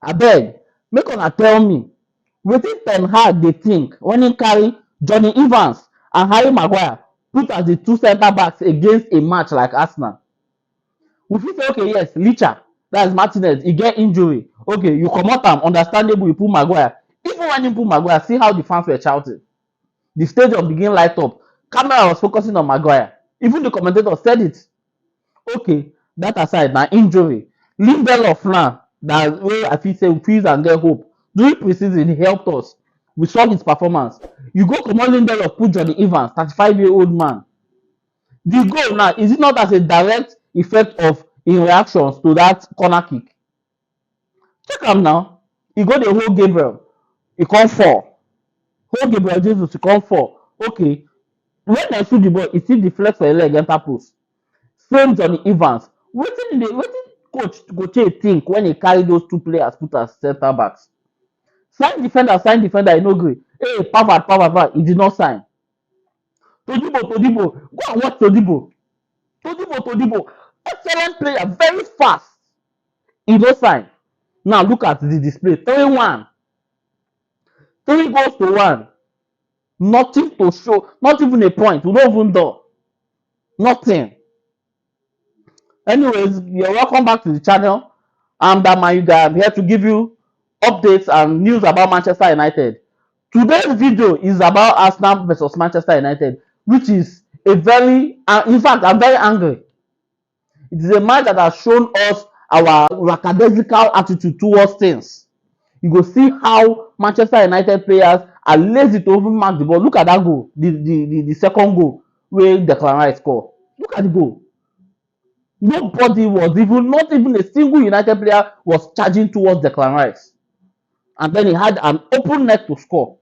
Abeg, make una tell me wetin Ten Hag dey think when he carry Johnny Evans and Harry Maguire put as the two centre backs against a match like Arsenal. We fit say okay yes, Licha, that is Martinez, e get injury. Okay, you comot am, understandable, you put Maguire. Even when you put Maguire, see how the fans were shouting. The stadium begin light up. Camera was focusing on Maguire. Even the commentator said it. Okay, that aside, na injury. Lindelof now, that way I feel say we fit use am get hope. During preseason, he helped us. We saw his performance. You go comot Lindelof, put Johnny Evans, 35-year-old man. The goal now, is it not as a direct effect of im reactions to that corner kick? Check am now. E go dey hold Gabriel, e come fall. Hold Gabriel Jesus, e come fall. Okay, when dem shoot the ball, e still deflect for im leg enter post. Same Johnny Evans. Wetin coach Goche think when he carry those two players put as centre backs? Sign defender, e no gree. Hey, Pavard, he did not sign. Todibo, go and watch Todibo. Todibo, excellent player, very fast. He no sign. Now look at the display. 3-1. 3-1. Nothing to show, not even a point. We don't even do. Nothing. Anyways, you're welcome back to the channel. I'm that man you guy. I'm here to give you updates and news about Manchester United. Today's video is about Arsenal versus Manchester United, which is a very, in fact, I'm very angry. It is a match that has shown us our lackadaisical attitude towards things. You go see how Manchester United players are lazy to even mark the ball. Look at that goal, the second goal where Declan Rice score. Look at the goal. Nobody was even, not even a single United player was charging towards Declan Rice. And then he had an open net to score.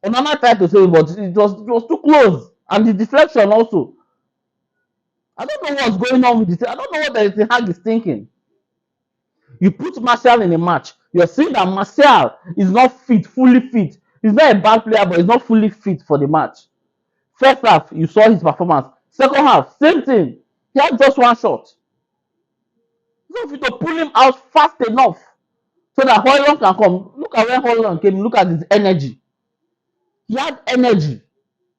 Onana tried to say it, but it was too close. And the deflection also. I don't know what's going on with this. I don't know what the Hag is thinking. You put Martial in a match. You're saying that Martial is not fit, fully fit. He's not a bad player, but he's not fully fit for the match. First half, you saw his performance. Second half, same thing. He had just one shot. So if you to pull him out fast enough so that Højlund can come. Look at when Højlund came. Look at his energy. He had energy.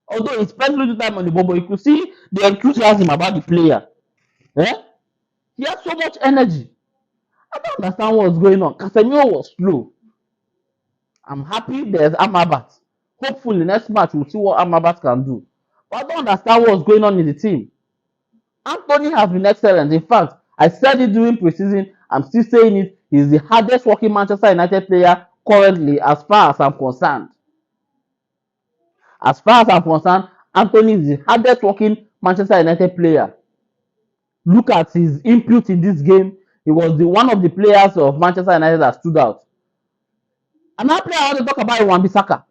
Although he spent little time on the ball, but you could see the enthusiasm about the player. Eh? He had so much energy. I don't understand what's going on. Casemiro was slow. I'm happy there's Amrabat. Hopefully next match we'll see what Amrabat can do. But I don't understand what's going on in the team. Anthony has been excellent. In fact, I said it during preseason. I'm still saying it. He's the hardest working Manchester United player currently, as far as I'm concerned. As far as I'm concerned, Anthony is the hardest working Manchester United player. Look at his input in this game. He was one of the players of Manchester United that stood out. Another player I want to talk about is Wan-Bissaka.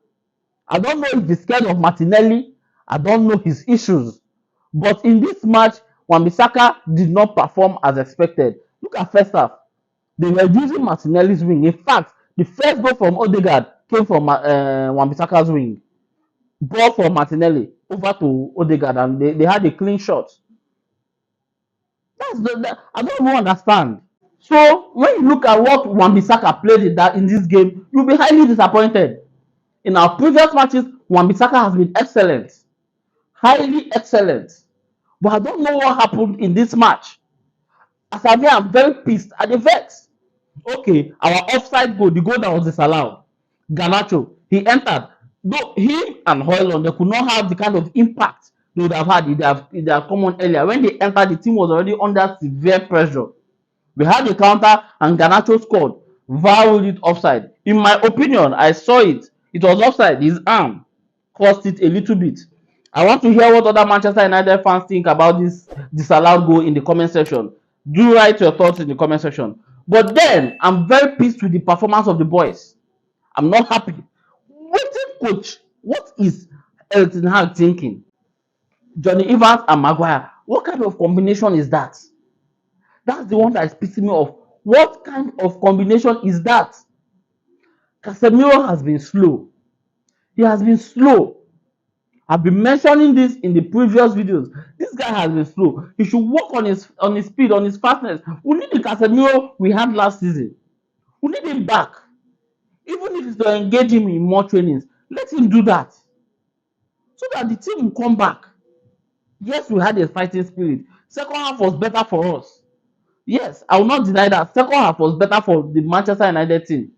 I don't know if he's scared of Martinelli. I don't know his issues. But in this match, Wan-Bissaka did not perform as expected. Look at first half. They were using Martinelli's wing. In fact, the first goal from Odegaard came from Wan-Bissaka's wing. Ball from Martinelli over to Odegaard, and they had a clean shot. I don't even understand. So when you look at what Wan-Bissaka played in this game, you'll be highly disappointed. In our previous matches, Wan-Bissaka has been excellent. Highly excellent. But I don't know what happened in this match. As I mean, I'm very pissed at the vets. Okay, our offside goal, the goal that was disallowed. Garnacho, he entered. Though him and Højlund, they could not have the kind of impact they would have had if they have come on earlier. When they entered, the team was already under severe pressure. We had a counter and Garnacho scored. VAR ruled it offside. In my opinion, I saw it. It was offside. His arm caused it a little bit. I want to hear what other Manchester United fans think about this disallowed goal in the comment section. Do write your thoughts in the comment section. But then, I'm very pissed with the performance of the boys. I'm not happy. Coach, what is Erik thinking? Johnny Evans and Maguire. What kind of combination is that? That's the one that is pissing me off. What kind of combination is that? Casemiro has been slow. He has been slow. I've been mentioning this in the previous videos. This guy has been slow. He should work on his speed, on his fastness. We need the Casemiro we had last season. We need him back. Even if it's to engage him in more trainings, let him do that so that the team will come back. Yes, we had a fighting spirit. Second half was better for us. Yes, I will not deny that. Second half was better for the Manchester United team.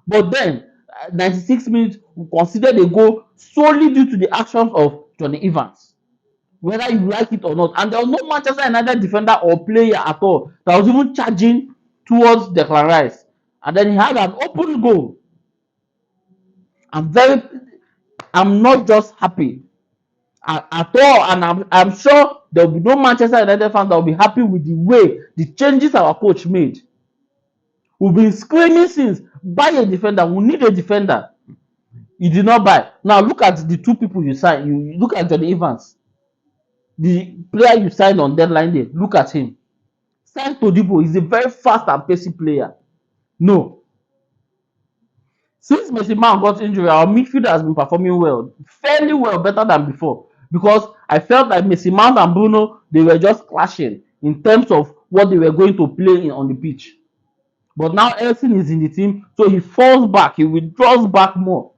But then, 96 minutes, we considered a goal solely due to the actions of Johnny Evans. Whether you like it or not. And there was no Manchester United defender or player at all that was even charging towards Declan Rice. And then he had an open goal. I'm very, I'm not just happy at all, and I'm sure there will be no Manchester United fans that will be happy with the way the changes our coach made. We've been screaming since, buy a defender. We need a defender. You did not buy. Now look at the two people you signed. You look at Johnny Evans, the player you signed on deadline day. Look at him. Signed Todibo. He's a very fast and pacey player. No. Since Messi Mount got injury, our midfield has been performing well, fairly well, better than before. Because I felt like Messi Mount and Bruno, they were just clashing in terms of what they were going to play on the pitch. But now Elson is in the team, so he falls back, he withdraws back more.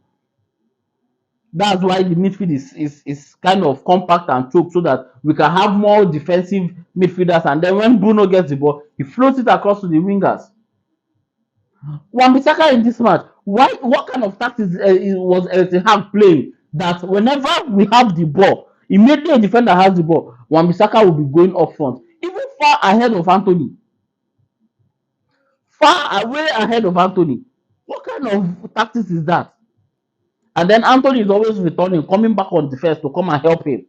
That's why the midfield is kind of compact and choked so that we can have more defensive midfielders. And then when Bruno gets the ball, he floats it across to the wingers. Wan-Bissaka in this match, why? What kind of tactics was Erik playing? That whenever we have the ball, immediately a defender has the ball, Wan-Bissaka will be going up front, even far ahead of Anthony, far away ahead of Anthony. What kind of tactics is that? And then Anthony is always returning, coming back on defense to come and help him.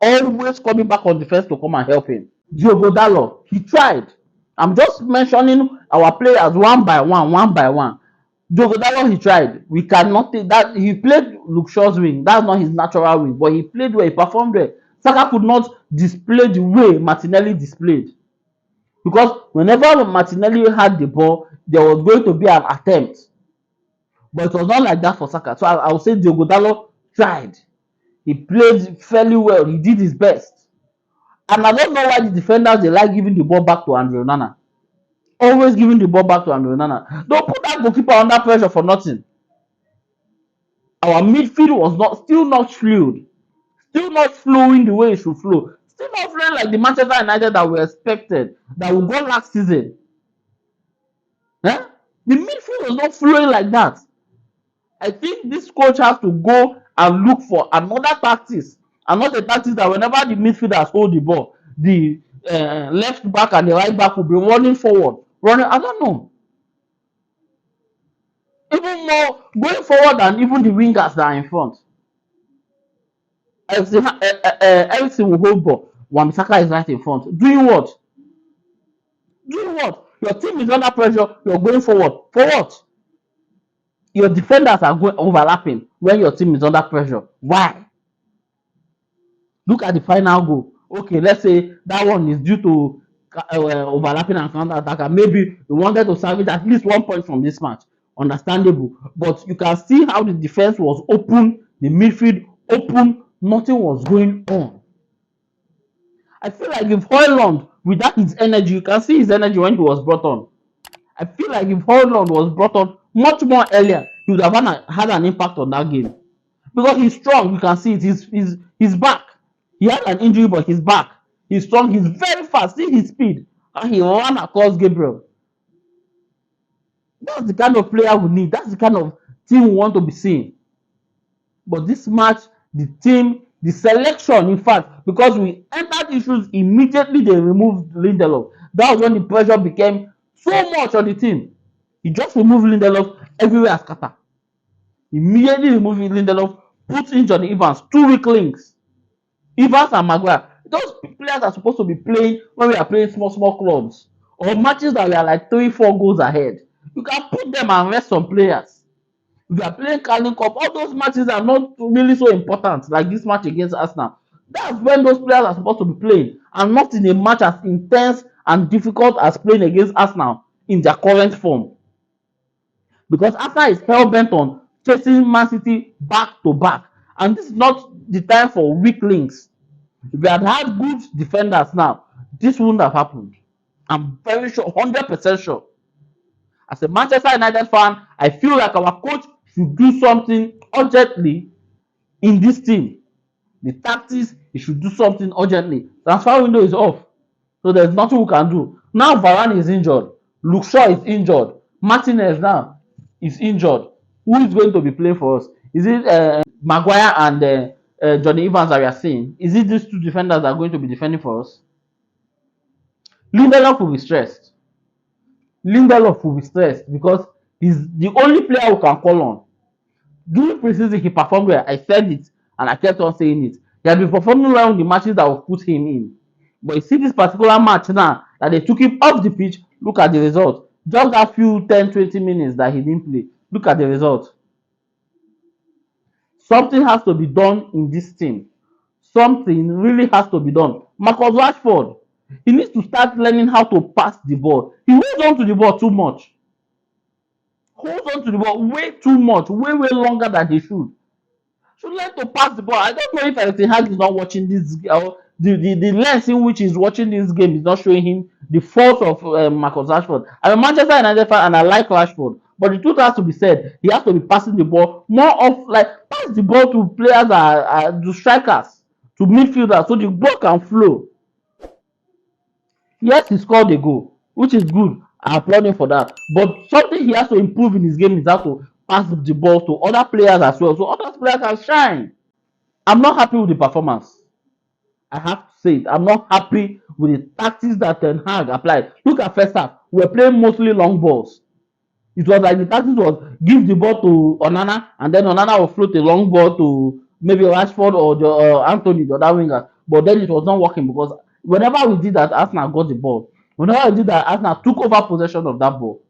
Always coming back on defense to come and help him. Diogo Dalot, he tried. I'm just mentioning our players one by one, one by one. Diogo Dalot, he tried. We cannot take that. He played Luke Shaw's wing. That's not his natural wing, but he played well. He performed well. Saka could not display the way Martinelli displayed. Because whenever Martinelli had the ball, there was going to be an attempt. But it was not like that for Saka. So I would say Diogo Dalot tried. He played fairly well. He did his best. And I don't know why the defenders they like giving the ball back to Andre Onana. Always giving the ball back to Andre Onana. Don't put that goalkeeper under pressure for nothing. Our midfield was still not fluid. Still not flowing the way it should flow. Still not flowing like the Manchester United that we expected, that we got last season. Eh? The midfield was not flowing like that. I think this coach has to go and look for another tactics, and not a tactics that whenever the midfielders hold the ball, the left back and the right back will be running forward. I don't know. Even more going forward than even the wingers that are in front. Everything will hold ball. Wan-Bissaka is right in front. Doing what? Doing what? Your team is under pressure. You're going forward. For what? Your defenders are going overlapping when your team is under pressure. Why? Look at the final goal. Okay, let's say that one is due to overlapping and counter attack, and maybe we wanted to salvage at least 1 point from this match. Understandable, but you can see how the defense was open, the midfield open, nothing was going on. I feel like if Højlund, without his energy, you can see his energy when he was brought on. I feel like if Højlund was brought on much more earlier, he would have had an impact on that game. Because he's strong, you can see it. He's back. He had an injury, but he's back. He's strong. He's very fast. See his speed. And he ran across Gabriel. That's the kind of player we need. That's the kind of team we want to be seeing. But this match, the team, the selection, in fact, because we entered issues immediately, they removed Lindelof. That was when the pressure became so much on the team. He just removed Lindelof everywhere scatter. Immediately removed Lindelof, put in Johnny Evans, 2 weak links. Evans and Maguire. Those players are supposed to be playing when we are playing small clubs or matches that we are like 3-4 goals ahead. You can put them and rest some players. If you are playing Carling Cup, all those matches are not really so important like this match against Arsenal. That's when those players are supposed to be playing, and not in a match as intense and difficult as playing against Arsenal in their current form. Because Arsenal is hell-bent on chasing Man City back to back, and this is not the time for weak links. If we had had good defenders now, this wouldn't have happened. I'm very sure, 100% sure. As a Manchester United fan, I feel like our coach should do something urgently in this team. The tactics, he should do something urgently. Transfer window is off, so there's nothing we can do. Now Varane is injured, Luke Shaw is injured, Martinez now is injured. Who is going to be playing for us? Is it Maguire and Johnny Evans that we are seeing? Is it these two defenders that are going to be defending for us? Lindelof will be stressed. Lindelof will be stressed because he's the only player who can call on. During preseason, he performed well. I said it and I kept on saying it. He has been performing well in the matches that will put him in. But you see this particular match now that they took him off the pitch, look at the result. Just that few 10-20 minutes that he didn't play. Look at the result. Something has to be done in this team. Something really has to be done. Marcus Rashford, he needs to start learning how to pass the ball. He holds on to the ball too much. Holds on to the ball way too much, way longer than he should learn to pass the ball. I don't know if Erik is not watching this, the lens in which he's watching this game is not showing him the fault of Marcus Rashford. I'm a Manchester United fan and I like Rashford, but the truth has to be said. He has to be passing the ball more of, like, pass the ball to players to strikers, to midfielders, so the ball can flow. Yes, he scored a goal, which is good. I applaud him for that. But something he has to improve in his game is how to pass the ball to other players as well, so other players can shine. I'm not happy with the performance. I have to say it. I'm not happy with the tactics that Ten Hag applied. Look at first half. We were playing mostly long balls. It was like the tactics was give the ball to Onana, and then Onana will float a long ball to maybe Rashford or Anthony, the other winger. But then it was not working because whenever we did that, Arsenal got the ball. Whenever we did that, Arsenal took over possession of that ball.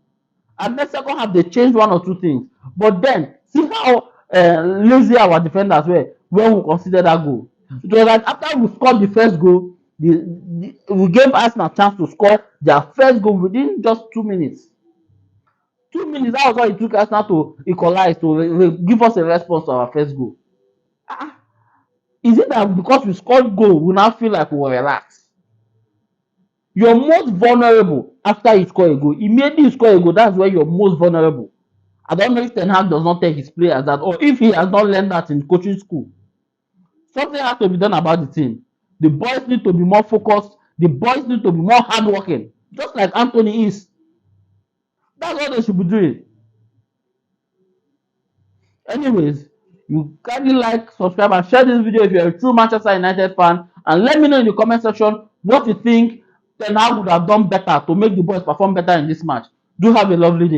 And then second half, they changed one or two things. But then, see how lazy our defenders were when we considered that goal. It was like after we scored the first goal, we gave Arsenal a chance to score their first goal within just 2 minutes. 2 minutes, that was all it took Arsenal to equalize, to give us a response to our first goal. Ah, is it that because we scored goal, we now feel like we were relaxed? You're most vulnerable after you score a goal. Immediately you score a goal, that's where you're most vulnerable. I don't know if Ten Hag does not tell his players that, or if he has not learned that in coaching school. Something has to be done about the team. The boys need to be more focused. The boys need to be more hardworking, just like Anthony is. That's what they should be doing. Anyways, you kindly like, subscribe, and share this video if you're a true Manchester United fan. And let me know in the comment section what you think Ten Hag would have done better to make the boys perform better in this match. Do have a lovely day.